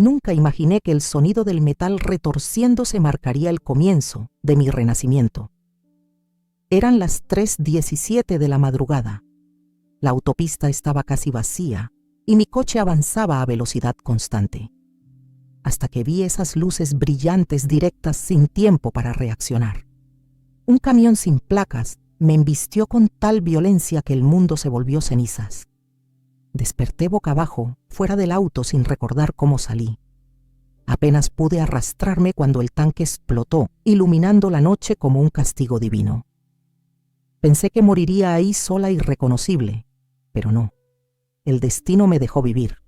Nunca imaginé que el sonido del metal retorciéndose marcaría el comienzo de mi renacimiento. Eran las 3:17 de la madrugada. La autopista estaba casi vacía y mi coche avanzaba a velocidad constante, hasta que vi esas luces brillantes directas sin tiempo para reaccionar. Un camión sin placas me embistió con tal violencia que el mundo se volvió cenizas. Desperté boca abajo, fuera del auto, sin recordar cómo salí. Apenas pude arrastrarme cuando el tanque explotó, iluminando la noche como un castigo divino. Pensé que moriría ahí sola, irreconocible, pero no. El destino me dejó vivir.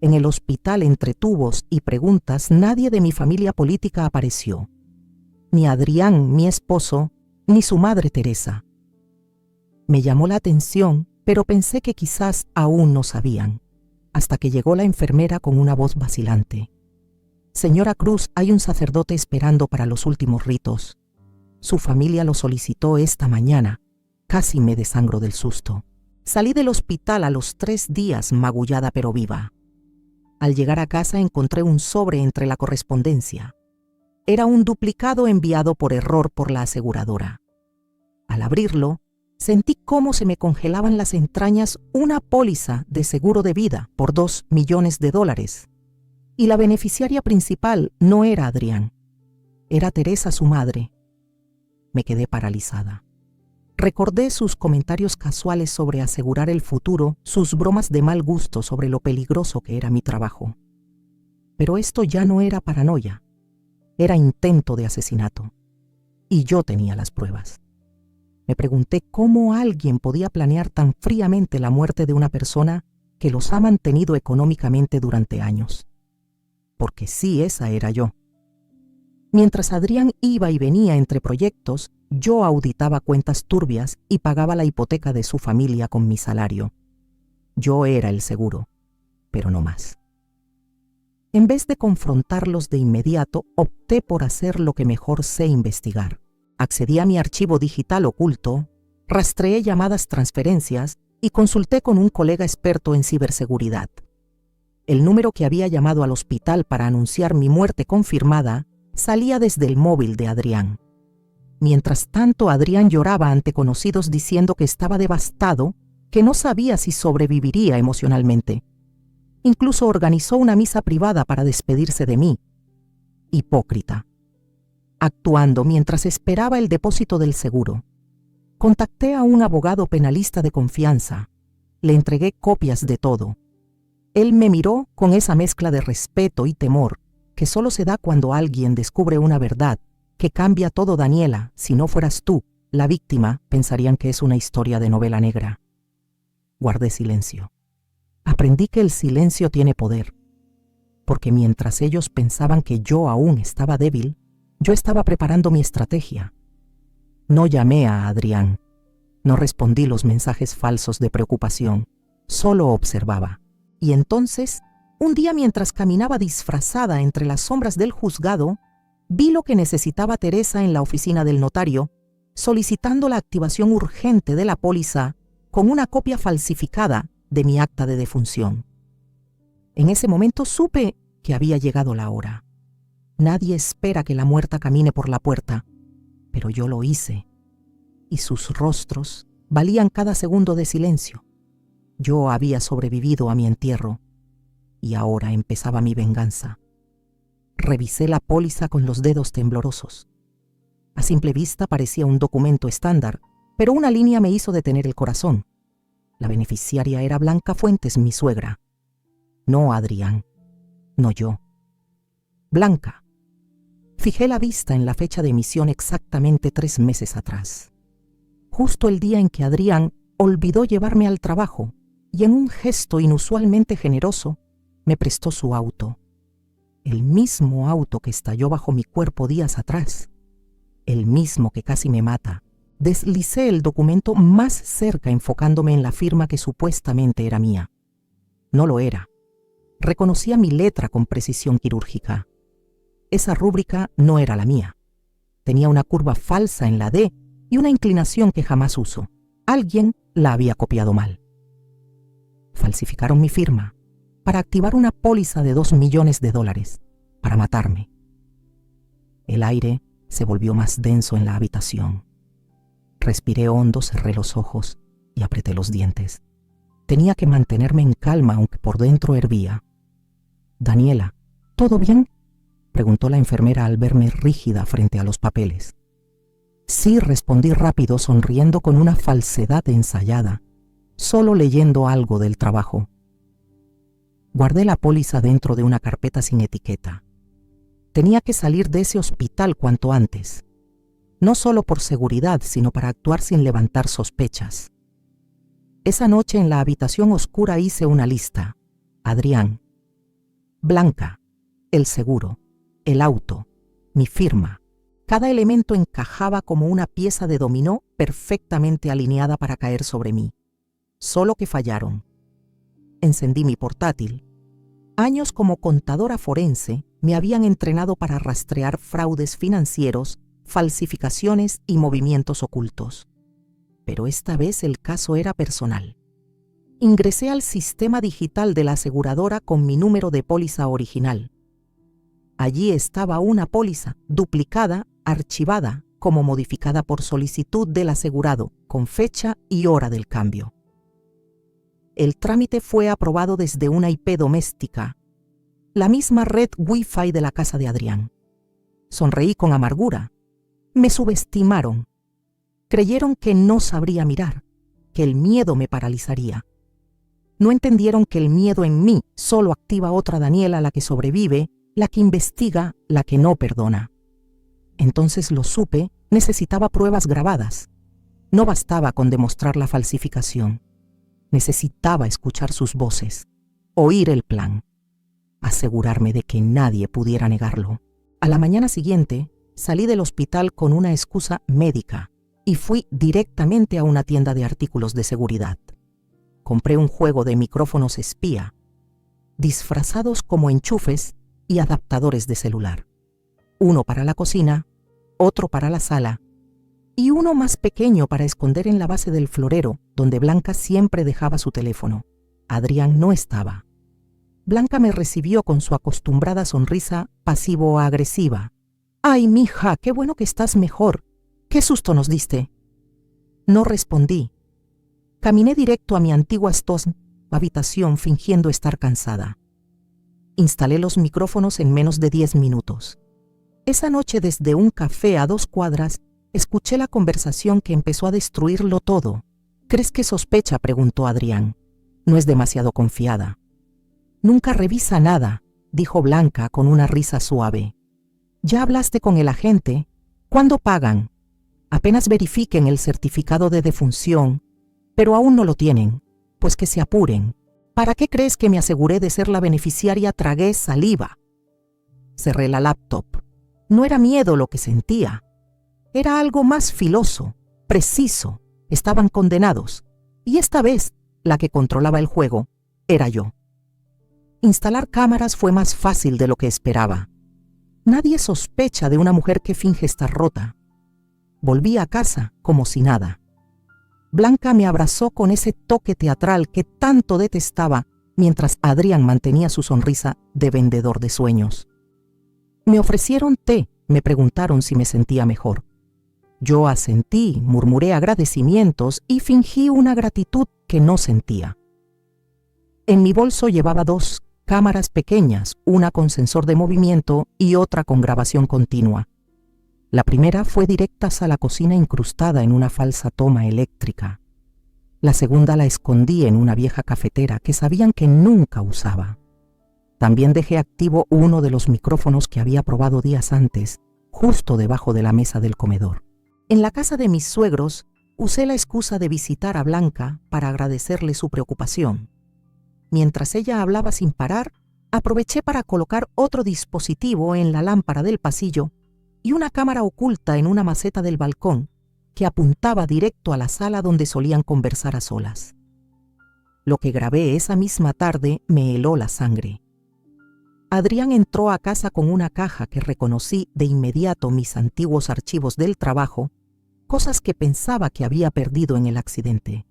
En el hospital, entre tubos y preguntas, nadie de mi familia política apareció. Ni Adrián, mi esposo, ni su madre Teresa. Me llamó la atención, pero pensé que quizás aún no sabían, hasta que llegó la enfermera con una voz vacilante. «Señora Cruz, hay un sacerdote esperando para los últimos ritos. Su familia lo solicitó esta mañana». Casi me desangro del susto. Salí del hospital a los 3 días, magullada pero viva. Al llegar a casa encontré un sobre entre la correspondencia. Era un duplicado enviado por error por la aseguradora. Al abrirlo, sentí cómo se me congelaban las entrañas una póliza de seguro de vida por $2 millones. Y la beneficiaria principal no era Adrián. Era Teresa, su madre. Me quedé paralizada. Recordé sus comentarios casuales sobre asegurar el futuro, sus bromas de mal gusto sobre lo peligroso que era mi trabajo. Pero esto ya no era paranoia. Era intento de asesinato. Y yo tenía las pruebas. Me pregunté cómo alguien podía planear tan fríamente la muerte de una persona que los ha mantenido económicamente durante años. Porque sí, esa era yo. Mientras Adrián iba y venía entre proyectos, yo auditaba cuentas turbias y pagaba la hipoteca de su familia con mi salario. Yo era el seguro, pero no más. En vez de confrontarlos de inmediato, opté por hacer lo que mejor sé investigar. Accedí a mi archivo digital oculto, rastreé llamadas, transferencias y consulté con un colega experto en ciberseguridad. El número que había llamado al hospital para anunciar mi muerte confirmada salía desde el móvil de Adrián. Mientras tanto, Adrián lloraba ante conocidos diciendo que estaba devastado, que no sabía si sobreviviría emocionalmente. Incluso organizó una misa privada para despedirse de mí. Hipócrita. Actuando mientras esperaba el depósito del seguro. Contacté a un abogado penalista de confianza. Le entregué copias de todo. Él me miró con esa mezcla de respeto y temor que solo se da cuando alguien descubre una verdad que cambia todo. Daniela, si no fueras tú, la víctima, pensarían que es una historia de novela negra. Guardé silencio. Aprendí que el silencio tiene poder, porque mientras ellos pensaban que yo aún estaba débil, yo estaba preparando mi estrategia. No llamé a Adrián, no respondí los mensajes falsos de preocupación, solo observaba. Y entonces, un día mientras caminaba disfrazada entre las sombras del juzgado, vi lo que necesitaba Teresa en la oficina del notario, solicitando la activación urgente de la póliza con una copia falsificada de mi acta de defunción. En ese momento supe que había llegado la hora. Nadie espera que la muerta camine por la puerta, pero yo lo hice, y sus rostros valían cada segundo de silencio. Yo había sobrevivido a mi entierro, y ahora empezaba mi venganza. Revisé la póliza con los dedos temblorosos. A simple vista parecía un documento estándar, pero una línea me hizo detener el corazón. La beneficiaria era Blanca Fuentes, mi suegra. No Adrián, no yo. Blanca. Fijé la vista en la fecha de emisión exactamente 3 meses atrás. Justo el día en que Adrián olvidó llevarme al trabajo y en un gesto inusualmente generoso me prestó su auto. El mismo auto que estalló bajo mi cuerpo días atrás. El mismo que casi me mata. Deslicé el documento más cerca enfocándome en la firma que supuestamente era mía. No lo era. Reconocía mi letra con precisión quirúrgica. Esa rúbrica no era la mía. Tenía una curva falsa en la D y una inclinación que jamás uso. Alguien la había copiado mal. Falsificaron mi firma. para activar una póliza de $2 millones, para matarme. El aire se volvió más denso en la habitación. Respiré hondo, cerré los ojos y apreté los dientes. Tenía que mantenerme en calma, aunque por dentro hervía. «Daniela, ¿todo bien?», preguntó la enfermera al verme rígida frente a los papeles. «Sí», respondí rápido, sonriendo con una falsedad ensayada, solo leyendo algo del trabajo. Guardé la póliza dentro de una carpeta sin etiqueta. Tenía que salir de ese hospital cuanto antes, no solo por seguridad, sino para actuar sin levantar sospechas. Esa noche en la habitación oscura hice una lista: Adrián, Blanca, el seguro, el auto, mi firma. Cada elemento encajaba como una pieza de dominó perfectamente alineada para caer sobre mí. Solo que fallaron. Encendí mi portátil. Años como contadora forense me habían entrenado para rastrear fraudes financieros, falsificaciones y movimientos ocultos. Pero esta vez el caso era personal. Ingresé al sistema digital de la aseguradora con mi número de póliza original. Allí estaba una póliza duplicada, archivada, como modificada por solicitud del asegurado, con fecha y hora del cambio. El trámite fue aprobado desde una IP doméstica, la misma red Wi-Fi de la casa de Adrián. Sonreí con amargura. Me subestimaron. Creyeron que no sabría mirar, que el miedo me paralizaría. No entendieron que el miedo en mí solo activa otra Daniela, la que sobrevive, la que investiga, la que no perdona. Entonces lo supe, necesitaba pruebas grabadas. No bastaba con demostrar la falsificación. Necesitaba escuchar sus voces, oír el plan, asegurarme de que nadie pudiera negarlo. A la mañana siguiente, salí del hospital con una excusa médica y fui directamente a una tienda de artículos de seguridad. Compré un juego de micrófonos espía, disfrazados como enchufes y adaptadores de celular. Uno para la cocina, otro para la sala y uno más pequeño para esconder en la base del florero, donde Blanca siempre dejaba su teléfono. Adrián no estaba. Blanca me recibió con su acostumbrada sonrisa pasivo-agresiva. «Ay, mija, qué bueno que estás mejor. ¿Qué susto nos diste?» No respondí. Caminé directo a mi antigua habitación fingiendo estar cansada. Instalé los micrófonos en menos de 10 minutos. Esa noche, desde un café a 2 cuadras, escuché la conversación que empezó a destruirlo todo. «¿Crees que sospecha?», preguntó Adrián. «No es demasiado confiada». «Nunca revisa nada», dijo Blanca con una risa suave. «¿Ya hablaste con el agente? ¿Cuándo pagan?» «Apenas verifiquen el certificado de defunción, pero aún no lo tienen. Pues que se apuren. ¿Para qué crees que me aseguré de ser la beneficiaria?» Tragué saliva. Cerré la laptop. No era miedo lo que sentía. Era algo más filoso, preciso. Estaban condenados. Y esta vez, la que controlaba el juego era yo. Instalar cámaras fue más fácil de lo que esperaba. Nadie sospecha de una mujer que finge estar rota. Volví a casa como si nada. Blanca me abrazó con ese toque teatral que tanto detestaba, mientras Adrián mantenía su sonrisa de vendedor de sueños. Me ofrecieron té, me preguntaron si me sentía mejor. Yo asentí, murmuré agradecimientos y fingí una gratitud que no sentía. En mi bolso llevaba 2 cámaras pequeñas, una con sensor de movimiento y otra con grabación continua. La primera fue directa a la cocina incrustada en una falsa toma eléctrica. La segunda la escondí en una vieja cafetera que sabían que nunca usaba. También dejé activo uno de los micrófonos que había probado días antes, justo debajo de la mesa del comedor. En la casa de mis suegros, usé la excusa de visitar a Blanca para agradecerle su preocupación. Mientras ella hablaba sin parar, aproveché para colocar otro dispositivo en la lámpara del pasillo y una cámara oculta en una maceta del balcón que apuntaba directo a la sala donde solían conversar a solas. Lo que grabé esa misma tarde me heló la sangre. Adrián entró a casa con una caja que reconocí de inmediato mis antiguos archivos del trabajo, cosas que pensaba que había perdido en el accidente.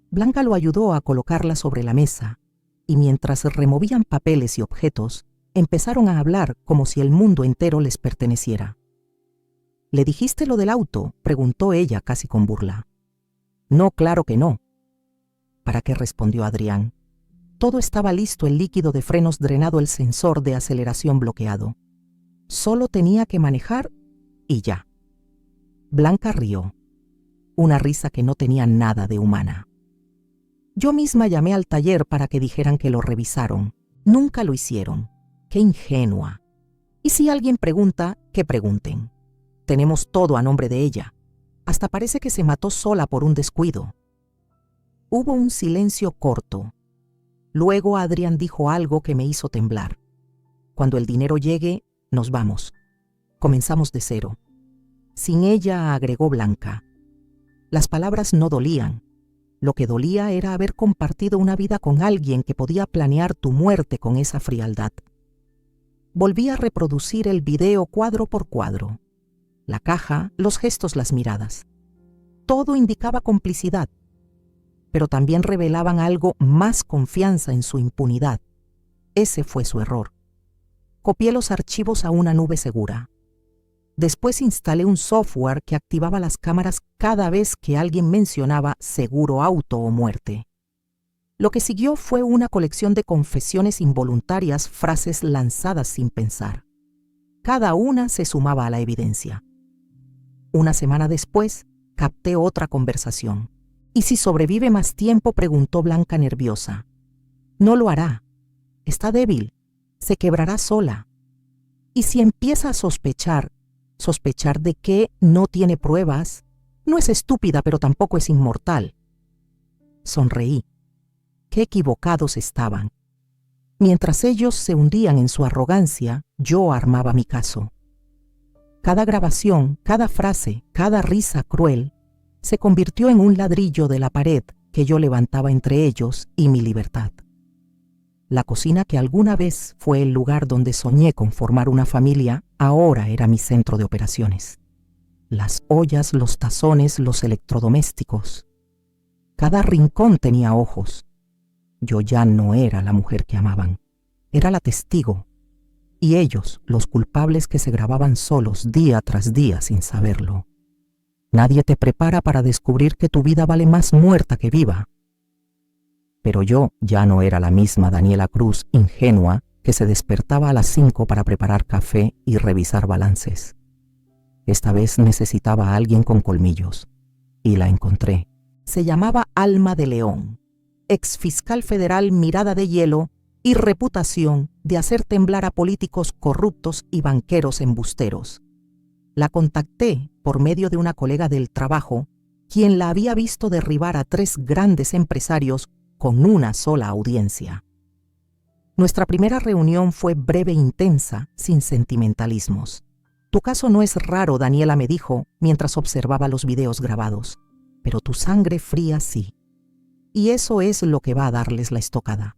Blanca lo ayudó a colocarla sobre la mesa, y mientras removían papeles y objetos, empezaron a hablar como si el mundo entero les perteneciera. ¿Le dijiste lo del auto?, preguntó ella casi con burla. No, claro que no. ¿Para qué?, respondió Adrián. Todo estaba listo, el líquido de frenos drenado, el sensor de aceleración bloqueado. Solo tenía que manejar y ya. Blanca rió, una risa que no tenía nada de humana. Yo misma llamé al taller para que dijeran que lo revisaron. Nunca lo hicieron. ¡Qué ingenua! Y si alguien pregunta, que pregunten. Tenemos todo a nombre de ella. Hasta parece que se mató sola por un descuido. Hubo un silencio corto. Luego Adrián dijo algo que me hizo temblar. Cuando el dinero llegue, nos vamos. Comenzamos de cero. Sin ella, agregó Blanca. Las palabras no dolían. Lo que dolía era haber compartido una vida con alguien que podía planear tu muerte con esa frialdad. Volví a reproducir el video cuadro por cuadro. La caja, los gestos, las miradas. Todo indicaba complicidad, pero también revelaban algo más: confianza en su impunidad. Ese fue su error. Copié los archivos a una nube segura. Después instalé un software que activaba las cámaras cada vez que alguien mencionaba seguro auto o muerte. Lo que siguió fue una colección de confesiones involuntarias, frases lanzadas sin pensar. Cada una se sumaba a la evidencia. Una semana después, capté otra conversación. ¿Y si sobrevive más tiempo?, preguntó Blanca nerviosa. No lo hará. Está débil. Se quebrará sola. ¿Y si empieza a sospechar? ¿Sospechar de qué? No tiene pruebas. No es estúpida, pero tampoco es inmortal. Sonreí. Qué equivocados estaban. Mientras ellos se hundían en su arrogancia, yo armaba mi caso. Cada grabación, cada frase, cada risa cruel, se convirtió en un ladrillo de la pared que yo levantaba entre ellos y mi libertad. La cocina, que alguna vez fue el lugar donde soñé con formar una familia, ahora era mi centro de operaciones. Las ollas, los tazones, los electrodomésticos. Cada rincón tenía ojos. Yo ya no era la mujer que amaban, era la testigo. Y ellos, los culpables que se grababan solos día tras día sin saberlo. Nadie te prepara para descubrir que tu vida vale más muerta que viva. Pero yo ya no era la misma Daniela Cruz ingenua que se despertaba a las 5 para preparar café y revisar balances. Esta vez necesitaba a alguien con colmillos, y la encontré. Se llamaba Alma de León, exfiscal federal, mirada de hielo y reputación de hacer temblar a políticos corruptos y banqueros embusteros. La contacté por medio de una colega del trabajo, quien la había visto derribar a 3 grandes empresarios con una sola audiencia. Nuestra primera reunión fue breve e intensa, sin sentimentalismos. Tu caso no es raro, Daniela me dijo mientras observaba los videos grabados, pero tu sangre fría sí. Y eso es lo que va a darles la estocada.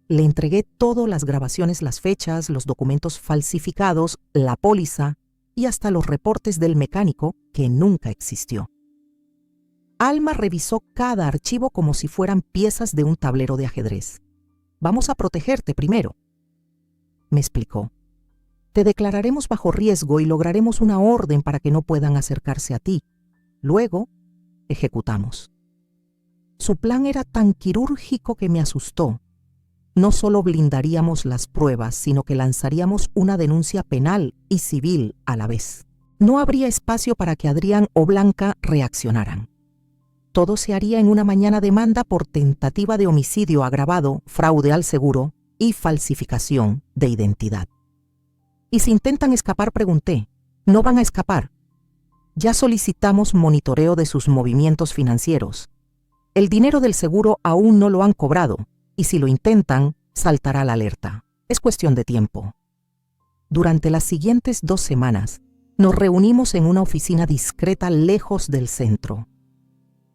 Le entregué todo: las grabaciones, las fechas, los documentos falsificados, la póliza y hasta los reportes del mecánico que nunca existió. Alma revisó cada archivo como si fueran piezas de un tablero de ajedrez. Vamos a protegerte primero, me explicó. Te declararemos bajo riesgo y lograremos una orden para que no puedan acercarse a ti. Luego, ejecutamos. Su plan era tan quirúrgico que me asustó. No solo blindaríamos las pruebas, sino que lanzaríamos una denuncia penal y civil a la vez. No habría espacio para que Adrián o Blanca reaccionaran. Todo se haría en una mañana: demanda por tentativa de homicidio agravado, fraude al seguro y falsificación de identidad. ¿Y si intentan escapar?, pregunté. No van a escapar. Ya solicitamos monitoreo de sus movimientos financieros. El dinero del seguro aún no lo han cobrado, y si lo intentan, saltará la alerta. Es cuestión de tiempo. Durante las siguientes 2 semanas, nos reunimos en una oficina discreta lejos del centro.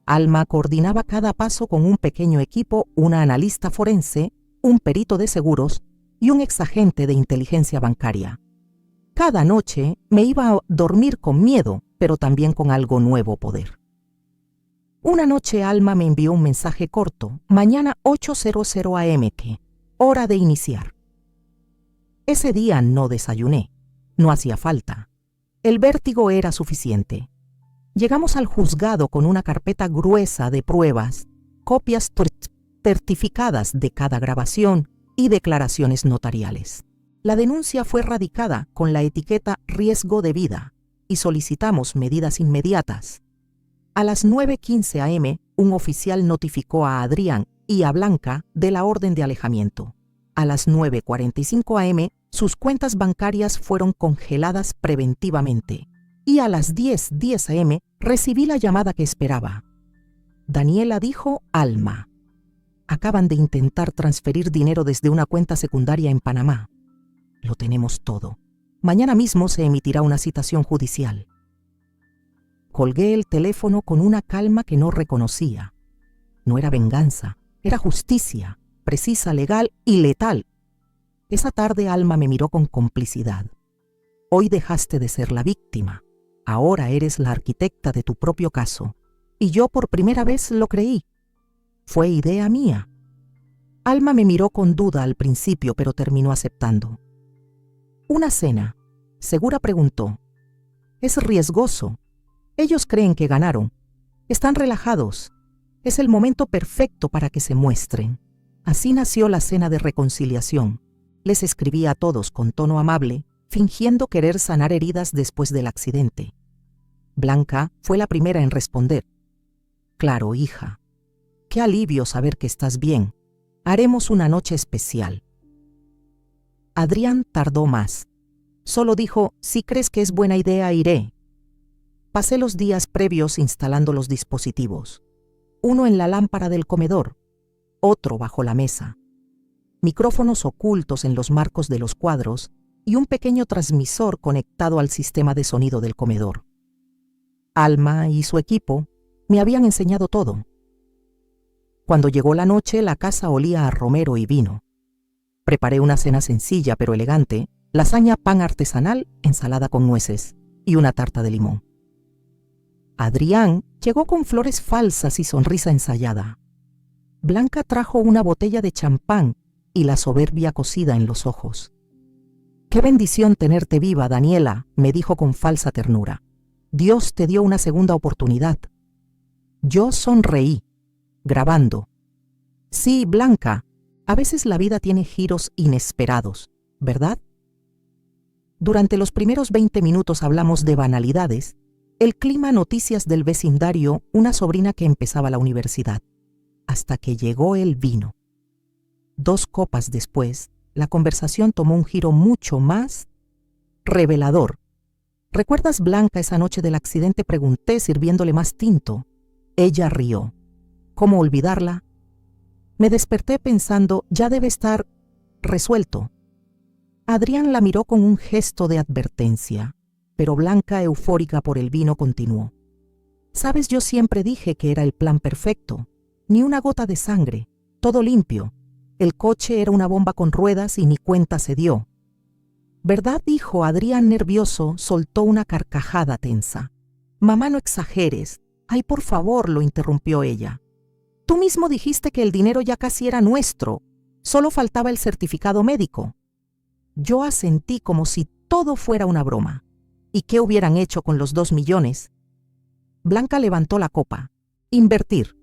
Alma coordinaba cada paso con un pequeño equipo: una analista forense, un perito de seguros y un exagente de inteligencia bancaria. Cada noche me iba a dormir con miedo, pero también con algo nuevo poder. Una noche Alma me envió un mensaje corto, mañana 8:00 am, hora de iniciar. Ese día no desayuné, no hacía falta. El vértigo era suficiente. Llegamos al juzgado con una carpeta gruesa de pruebas, copias certificadas de cada grabación y declaraciones notariales. La denuncia fue radicada con la etiqueta riesgo de vida y solicitamos medidas inmediatas. A las 9:15 am, un oficial notificó a Adrián y a Blanca de la orden de alejamiento. A las 9:45 am, sus cuentas bancarias fueron congeladas preventivamente. Y a las 10:10 am, recibí la llamada que esperaba. Daniela dijo: Alma. Acaban de intentar transferir dinero desde una cuenta secundaria en Panamá. Lo tenemos todo. Mañana mismo se emitirá una citación judicial. Colgué el teléfono con una calma que no reconocía. No era venganza, era justicia, precisa, legal y letal. Esa tarde Alma me miró con complicidad. Hoy dejaste de ser la víctima. Ahora eres la arquitecta de tu propio caso. Y yo por primera vez lo creí. Fue idea mía. Alma me miró con duda al principio, pero terminó aceptando. Una cena. Segura preguntó. Es riesgoso. Ellos creen que ganaron. Están relajados. Es el momento perfecto para que se muestren. Así nació la cena de reconciliación. Les escribí a todos con tono amable, fingiendo querer sanar heridas después del accidente. Blanca fue la primera en responder. Claro, hija. Qué alivio saber que estás bien. Haremos una noche especial. Adrián tardó más. Solo dijo: si crees que es buena idea, iré. Pasé los días previos instalando los dispositivos. Uno en la lámpara del comedor, otro bajo la mesa. Micrófonos ocultos en los marcos de los cuadros y un pequeño transmisor conectado al sistema de sonido del comedor. Alma y su equipo me habían enseñado todo. Cuando llegó la noche, la casa olía a romero y vino. Preparé una cena sencilla pero elegante: lasaña, pan artesanal, ensalada con nueces y una tarta de limón. Adrián llegó con flores falsas y sonrisa ensayada. Blanca trajo una botella de champán y la soberbia cosida en los ojos. «Qué bendición tenerte viva, Daniela», me dijo con falsa ternura. «Dios te dio una segunda oportunidad». Yo sonreí, grabando. «Sí, Blanca, a veces la vida tiene giros inesperados, ¿verdad?». Durante los primeros 20 minutos hablamos de banalidades, el clima, noticias del vecindario, una sobrina que empezaba la universidad, hasta que llegó el vino. 2 copas después, la conversación tomó un giro mucho más revelador. «¿Recuerdas, Blanca, esa noche del accidente?», pregunté, sirviéndole más tinto. Ella rió. ¿Cómo olvidarla? Me desperté pensando: ya debe estar resuelto. Adrián la miró con un gesto de advertencia, pero Blanca, eufórica por el vino, continuó. «Sabes, yo siempre dije que era el plan perfecto. Ni una gota de sangre, todo limpio. El coche era una bomba con ruedas y ni cuenta se dio». «¿Verdad?», dijo Adrián nervioso, soltó una carcajada tensa. «Mamá, no exageres». «Ay, por favor», lo interrumpió ella. «Tú mismo dijiste que el dinero ya casi era nuestro. Solo faltaba el certificado médico». Yo asentí como si todo fuera una broma. ¿Y qué hubieran hecho con los 2 millones? Blanca levantó la copa. Invertir.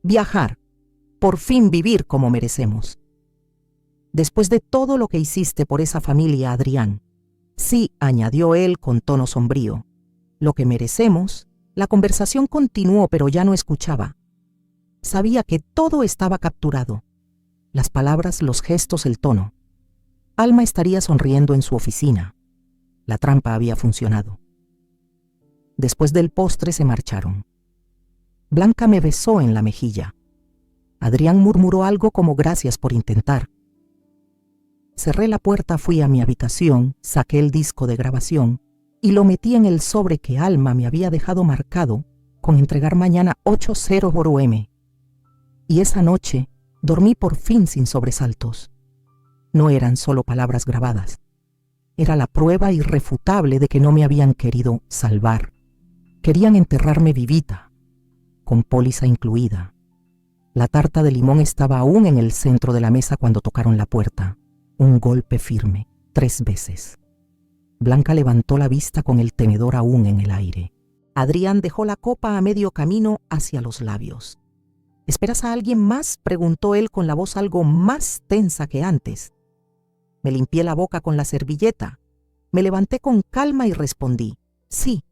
Viajar. Por fin vivir como merecemos. Después de todo lo que hiciste por esa familia, Adrián. Sí, añadió él con tono sombrío. Lo que merecemos. La conversación continuó, pero ya no escuchaba. Sabía que todo estaba capturado. Las palabras, los gestos, el tono. Alma estaría sonriendo en su oficina. La trampa había funcionado. Después del postre se marcharon. Blanca me besó en la mejilla. Adrián murmuró algo como «gracias por intentar». Cerré la puerta, fui a mi habitación, saqué el disco de grabación y lo metí en el sobre que Alma me había dejado marcado con entregar mañana 8:00 am. Y esa noche dormí por fin sin sobresaltos. No eran solo palabras grabadas. Era la prueba irrefutable de que no me habían querido salvar. Querían enterrarme vivita. con póliza incluida. La tarta de limón estaba aún en el centro de la mesa cuando tocaron la puerta. Un golpe firme, 3 veces. Blanca levantó la vista con el tenedor aún en el aire. Adrián dejó la copa a medio camino hacia los labios. ¿Esperas a alguien más?, preguntó él con la voz algo más tensa que antes. Me limpié la boca con la servilleta. Me levanté con calma y respondí, sí,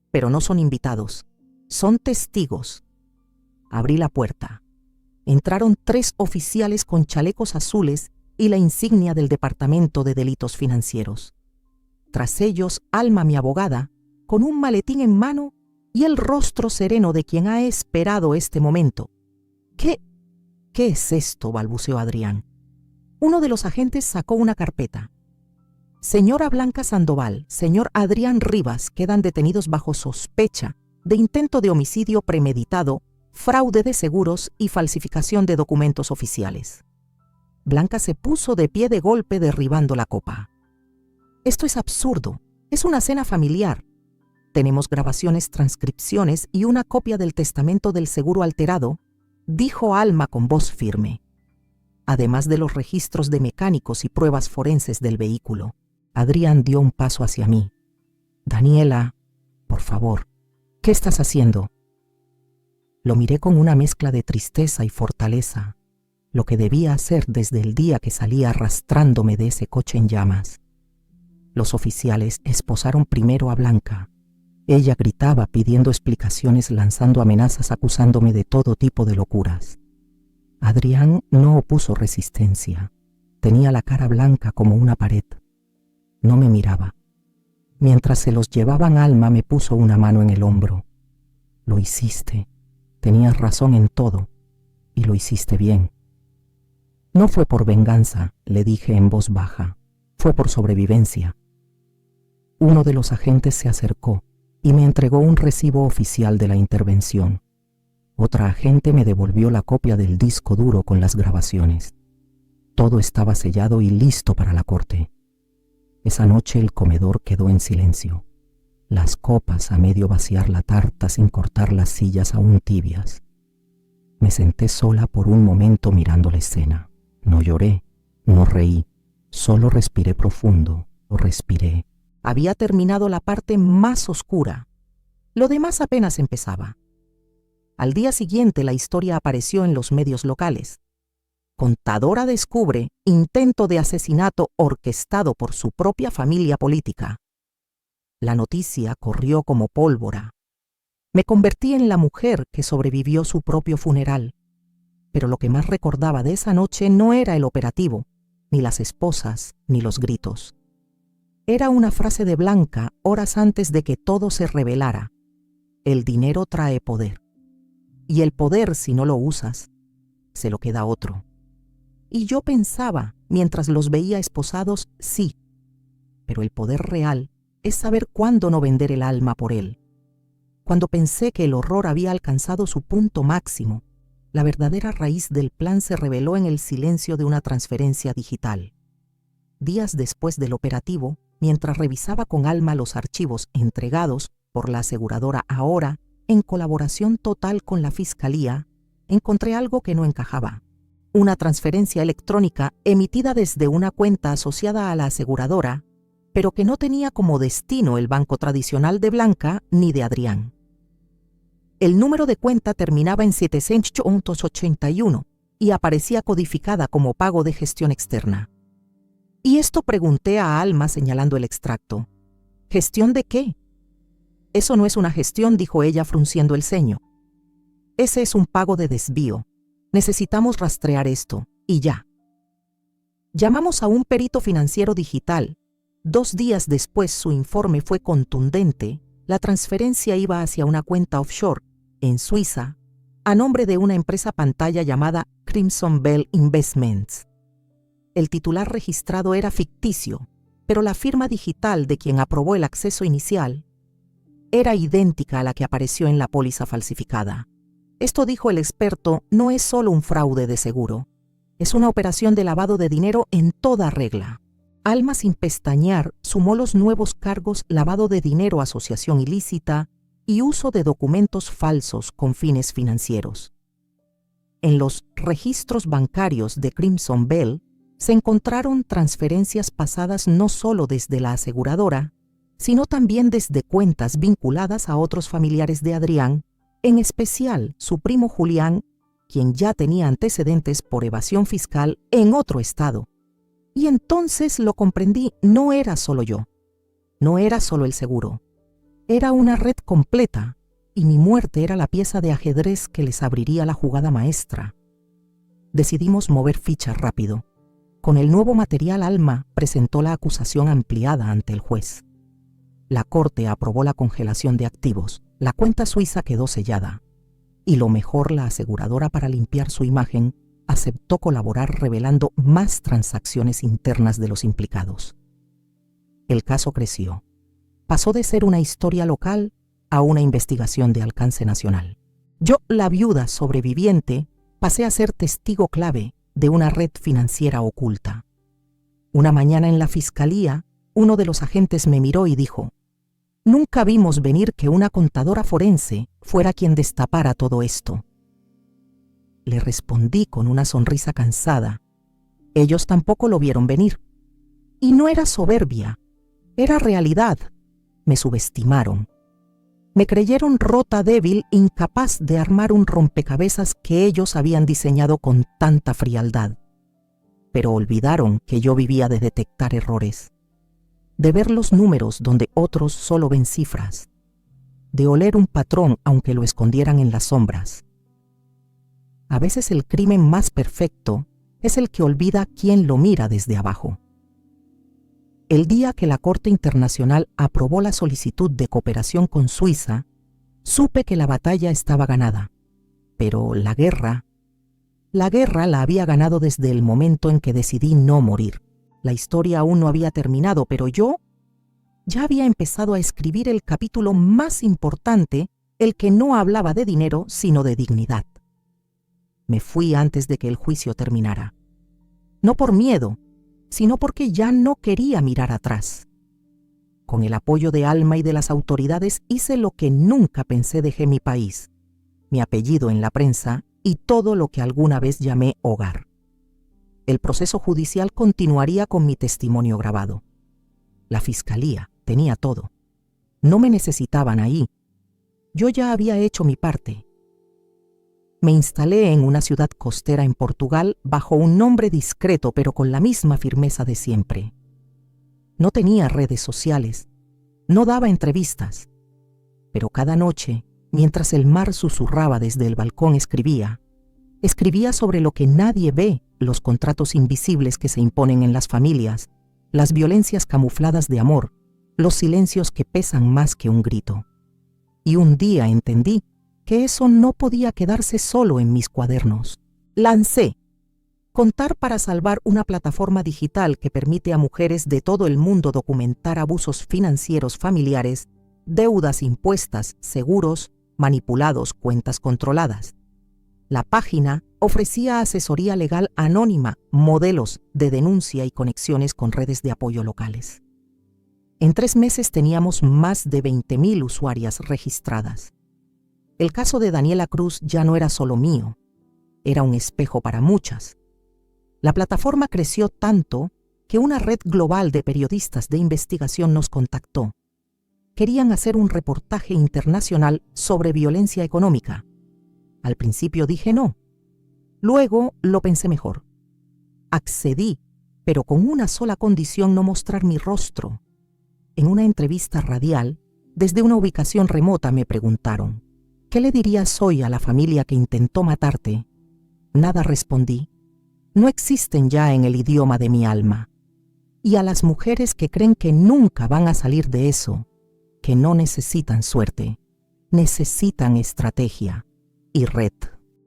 pero no son invitados, son testigos. Abrí la puerta. Entraron 3 oficiales con chalecos azules y la insignia del Departamento de Delitos Financieros. Tras ellos, Alma, mi abogada, con un maletín en mano y el rostro sereno de quien ha esperado este momento. ¿Qué es esto?, balbuceó Adrián. Uno de los agentes sacó una carpeta. Señora Blanca Sandoval, señor Adrián Rivas quedan detenidos bajo sospecha de intento de homicidio premeditado, fraude de seguros y falsificación de documentos oficiales. Blanca se puso de pie de golpe derribando la copa. Esto es absurdo. Es una cena familiar. Tenemos grabaciones, transcripciones y una copia del testamento del seguro alterado, dijo Alma con voz firme. Además de los registros de mecánicos y pruebas forenses del vehículo. Adrián dio un paso hacia mí. Daniela, por favor, ¿qué estás haciendo? Lo miré con una mezcla de tristeza y fortaleza, lo que debía hacer desde el día que salí arrastrándome de ese coche en llamas. Los oficiales esposaron primero a Blanca. Ella gritaba pidiendo explicaciones, lanzando amenazas, acusándome de todo tipo de locuras. Adrián no opuso resistencia. Tenía la cara blanca como una pared. No me miraba. Mientras se los llevaban, Alma me puso una mano en el hombro. Lo hiciste. Tenías razón en todo. Y lo hiciste bien. No fue por venganza, le dije en voz baja. Fue por sobrevivencia. Uno de los agentes se acercó y me entregó un recibo oficial de la intervención. Otra agente me devolvió la copia del disco duro con las grabaciones. Todo estaba sellado y listo para la corte. Esa noche el comedor quedó en silencio. Las copas a medio vaciar la tarta sin cortar las sillas aún tibias. Me senté sola por un momento mirando la escena. No lloré, no reí, solo respiré profundo, lo respiré. Había terminado la parte más oscura. Lo demás apenas empezaba. Al día siguiente la historia apareció en los medios locales. Contadora descubre intento de asesinato orquestado por su propia familia política. La noticia corrió como pólvora. Me convertí en la mujer que sobrevivió su propio funeral. Pero lo que más recordaba de esa noche no era el operativo, ni las esposas, ni los gritos. Era una frase de Blanca horas antes de que todo se revelara. El dinero trae poder. Y el poder, si no lo usas, se lo queda otro. Y yo pensaba, mientras los veía esposados, sí, pero el poder real es saber cuándo no vender el alma por él. Cuando pensé que el horror había alcanzado su punto máximo, la verdadera raíz del plan se reveló en el silencio de una transferencia digital. Días después del operativo, mientras revisaba con Alma los archivos entregados por la aseguradora Ahora, en colaboración total con la Fiscalía, encontré algo que no encajaba. Una transferencia electrónica emitida desde una cuenta asociada a la aseguradora, pero que no tenía como destino el banco tradicional de Blanca ni de Adrián. El número de cuenta terminaba en 781 y aparecía codificada como pago de gestión externa. Y esto pregunté a Alma señalando el extracto. ¿Gestión de qué? Eso no es una gestión, dijo ella frunciendo el ceño. Ese es un pago de desvío. Necesitamos rastrear esto, y ya. Llamamos a un perito financiero digital. 2 días después su informe fue contundente. La transferencia iba hacia una cuenta offshore, en Suiza, a nombre de una empresa pantalla llamada Crimson Bell Investments. El titular registrado era ficticio, pero la firma digital de quien aprobó el acceso inicial era idéntica a la que apareció en la póliza falsificada. Esto, dijo el experto, no es solo un fraude de seguro, es una operación de lavado de dinero en toda regla. Alma, sin pestañear, sumó los nuevos cargos: lavado de dinero, asociación ilícita, y uso de documentos falsos con fines financieros. En los registros bancarios de Crimson Bell se encontraron transferencias pasadas no solo desde la aseguradora, sino también desde cuentas vinculadas a otros familiares de Adrián, en especial su primo Julián, quien ya tenía antecedentes por evasión fiscal en otro estado. Y entonces lo comprendí, no era solo yo, no era solo el seguro, era una red completa, y mi muerte era la pieza de ajedrez que les abriría la jugada maestra. Decidimos mover fichas rápido. Con el nuevo material, Alma presentó la acusación ampliada ante el juez. La corte aprobó la congelación de activos, la cuenta suiza quedó sellada. Y lo mejor, la aseguradora, para limpiar su imagen, aceptó colaborar revelando más transacciones internas de los implicados. El caso creció. Pasó de ser una historia local a una investigación de alcance nacional. Yo, la viuda sobreviviente, pasé a ser testigo clave de una red financiera oculta. Una mañana en la fiscalía, uno de los agentes me miró y dijo: «Nunca vimos venir que una contadora forense fuera quien destapara todo esto». Le respondí con una sonrisa cansada. Ellos tampoco lo vieron venir. Y no era soberbia, era realidad. Me subestimaron. Me creyeron rota, débil, incapaz de armar un rompecabezas que ellos habían diseñado con tanta frialdad. Pero olvidaron que yo vivía de detectar errores, de ver los números donde otros solo ven cifras, de oler un patrón aunque lo escondieran en las sombras. A veces el crimen más perfecto es el que olvida quién lo mira desde abajo. El día que la Corte Internacional aprobó la solicitud de cooperación con Suiza, supe que la batalla estaba ganada. Pero la guerra la había ganado desde el momento en que decidí no morir. La historia aún no había terminado, pero yo ya había empezado a escribir el capítulo más importante, el que no hablaba de dinero, sino de dignidad. Me fui antes de que el juicio terminara. No por miedo, sino porque ya no quería mirar atrás. Con el apoyo de Alma y de las autoridades hice lo que nunca pensé: dejé mi país, mi apellido en la prensa y todo lo que alguna vez llamé hogar. El proceso judicial continuaría con mi testimonio grabado. La fiscalía tenía todo. No me necesitaban ahí. Yo ya había hecho mi parte. Me instalé en una ciudad costera en Portugal bajo un nombre discreto, pero con la misma firmeza de siempre. No tenía redes sociales, no daba entrevistas, pero cada noche, mientras el mar susurraba desde el balcón, escribía sobre lo que nadie ve: los contratos invisibles que se imponen en las familias, las violencias camufladas de amor, los silencios que pesan más que un grito. Y un día entendí que eso no podía quedarse solo en mis cuadernos. Lancé Contar para Salvar, una plataforma digital que permite a mujeres de todo el mundo documentar abusos financieros familiares, deudas impuestas, seguros manipulados, cuentas controladas. La página ofrecía asesoría legal anónima, modelos de denuncia y conexiones con redes de apoyo locales. En 3 meses teníamos más de 20,000 usuarias registradas. El caso de Daniela Cruz ya no era solo mío, era un espejo para muchas. La plataforma creció tanto que una red global de periodistas de investigación nos contactó. Querían hacer un reportaje internacional sobre violencia económica. Al principio dije no. Luego lo pensé mejor. Accedí, pero con una sola condición: no mostrar mi rostro. En una entrevista radial, desde una ubicación remota, me preguntaron: ¿qué le dirías hoy a la familia que intentó matarte? Nada respondí. No existen ya en el idioma de mi alma. Y a las mujeres que creen que nunca van a salir de eso, que no necesitan suerte, necesitan estrategia y red,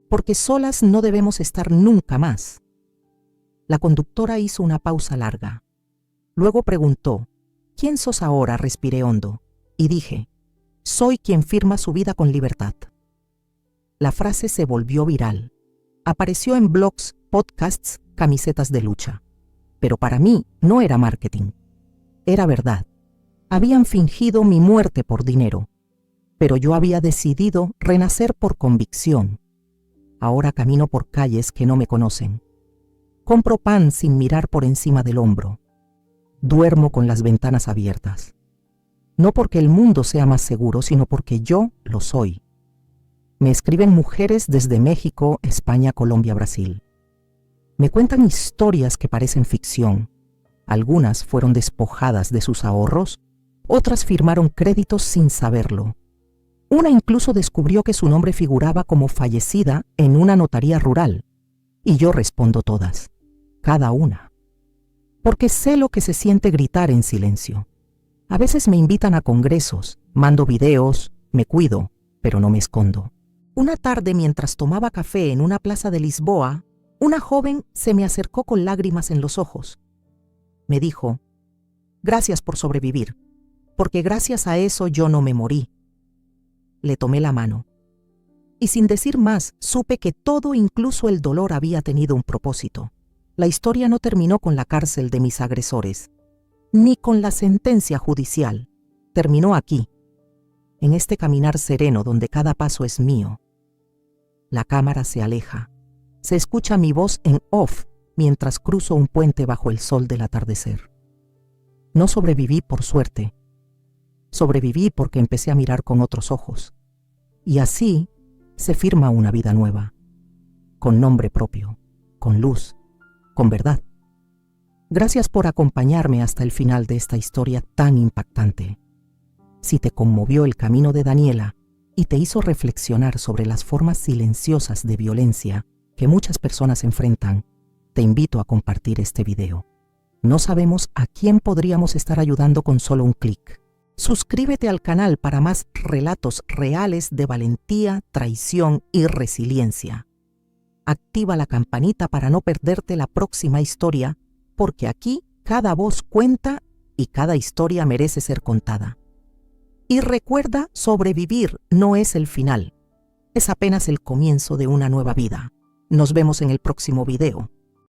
porque solas no debemos estar nunca más. La conductora hizo una pausa larga. Luego preguntó: ¿quién sos ahora? Respiré hondo y dije: soy quien firma su vida con libertad. La frase se volvió viral. Apareció en blogs, podcasts, camisetas de lucha. Pero para mí no era marketing. Era verdad. Habían fingido mi muerte por dinero. pero yo había decidido renacer por convicción. Ahora camino por calles que no me conocen. Compro pan sin mirar por encima del hombro. Duermo con las ventanas abiertas. No porque el mundo sea más seguro, sino porque yo lo soy. Me escriben mujeres desde México, España, Colombia, Brasil. Me cuentan historias que parecen ficción. Algunas fueron despojadas de sus ahorros, otras firmaron créditos sin saberlo. Una incluso descubrió que su nombre figuraba como fallecida en una notaría rural. Y yo respondo todas, cada una. Porque sé lo que se siente gritar en silencio. A veces me invitan a congresos, mando videos, me cuido, pero no me escondo. Una tarde, mientras tomaba café en una plaza de Lisboa, una joven se me acercó con lágrimas en los ojos. Me dijo, gracias por sobrevivir, porque gracias a eso yo no me morí. Le tomé la mano. Y sin decir más, supe que todo, incluso el dolor, había tenido un propósito. La historia no terminó con la cárcel de mis agresores, ni con la sentencia judicial. Terminó aquí, en este caminar sereno donde cada paso es mío. La cámara se aleja. Se escucha mi voz en off mientras cruzo un puente bajo el sol del atardecer. No sobreviví por suerte. Sobreviví porque empecé a mirar con otros ojos. Y así se firma una vida nueva, con nombre propio, con luz, con verdad. Gracias por acompañarme hasta el final de esta historia tan impactante. Si te conmovió el camino de Daniela y te hizo reflexionar sobre las formas silenciosas de violencia que muchas personas enfrentan, te invito a compartir este video. No sabemos a quién podríamos estar ayudando con solo un clic. Suscríbete al canal para más relatos reales de valentía, traición y resiliencia. Activa la campanita para no perderte la próxima historia, porque aquí cada voz cuenta y cada historia merece ser contada. Y recuerda, sobrevivir no es el final, es apenas el comienzo de una nueva vida. Nos vemos en el próximo video.